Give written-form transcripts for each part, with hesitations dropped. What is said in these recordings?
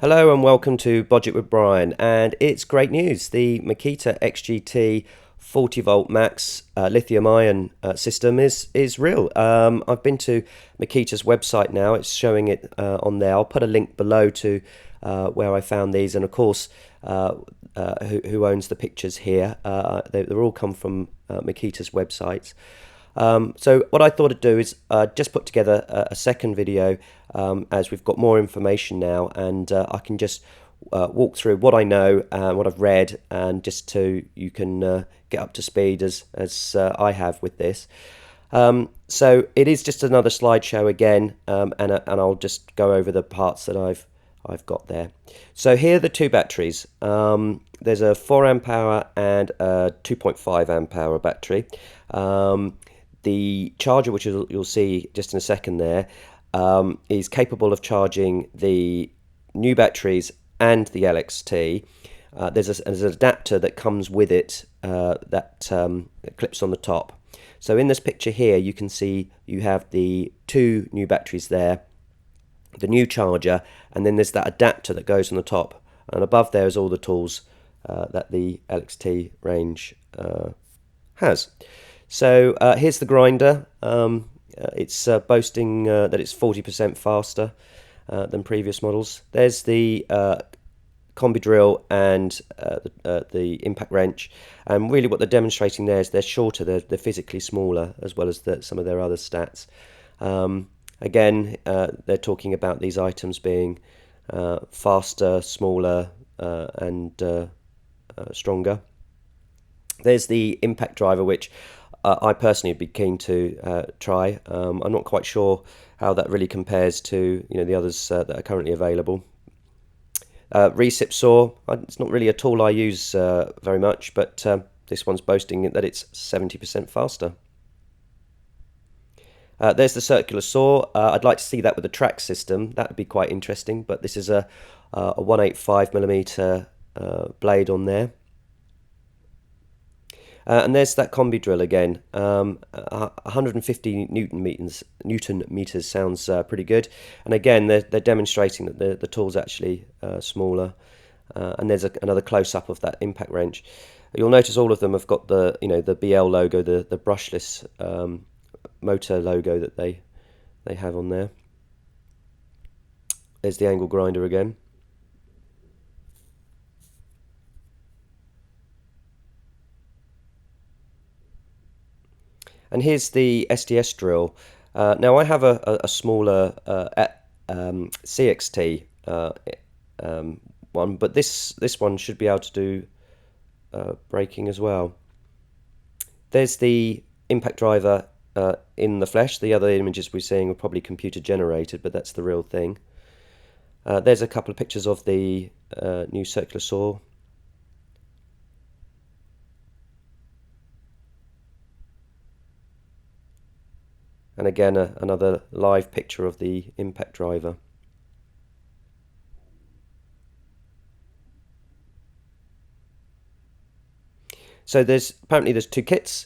Hello and welcome to Budget with Brian, and it's great news. The Makita XGT 40 volt max lithium ion system is real. I've been to Makita's website now. It's showing it on there. I'll put a link below to where I found these, and of course who owns the pictures here. They're all come from Makita's websites. So what I thought I'd do is just put together a second video as we've got more information now, and I can just walk through what I know and what I've read, and just so you can get up to speed as I have with this. So it is just another slideshow again, and I'll just go over the parts that I've got there. So here are the two batteries. There's a 4 amp hour and a 2.5 amp hour battery. The charger, which you'll see just in a second there, is capable of charging the new batteries and the LXT. There's an adapter that comes with it that clips on the top. So in this picture here, you can see you have the two new batteries there, the new charger, and then there's that adapter that goes on the top. And above there is all the tools that the LXT range has. So here's the grinder. It's boasting that it's 40% faster than previous models. There's the combi drill and the impact wrench, and really what they're demonstrating there is they're shorter, they're physically smaller, as well as some of their other stats. Again, they're talking about these items being faster, smaller, and stronger. There's the impact driver, which I personally would be keen to try. I'm not quite sure how that really compares to the others that are currently available. Recip saw, it's not really a tool I use very much, but this one's boasting that it's 70% faster. There's the circular saw. I'd like to see that with a track system. That would be quite interesting, but this is a 185mm blade on there. And there's that combi drill again. 150 Newton meters sounds pretty good. And again, they're demonstrating that the tool's actually smaller. And there's another close-up of that impact wrench. You'll notice all of them have got the the BL logo, the brushless motor logo that they have on there. There's the angle grinder again. And here's the SDS drill. Now I have a smaller CXT one, but this one should be able to do braking as well. There's the impact driver in the flesh. The other images we're seeing are probably computer generated, but that's the real thing. There's a couple of pictures of the new circular saw. And again, another live picture of the impact driver. So apparently there's two kits.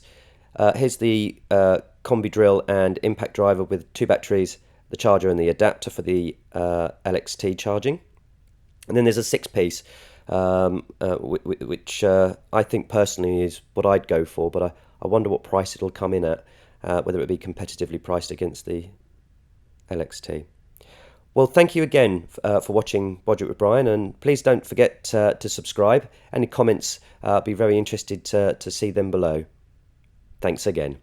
Here's the combi drill and impact driver with two batteries, the charger and the adapter for the LXT charging. And then there's a 6-piece, which I think personally is what I'd go for, but I wonder what price it'll come in at. Whether it be competitively priced against the LXT. Well, thank you again for watching Budget with Brian, and please don't forget to subscribe. Any comments, I'd be very interested to see them below. Thanks again.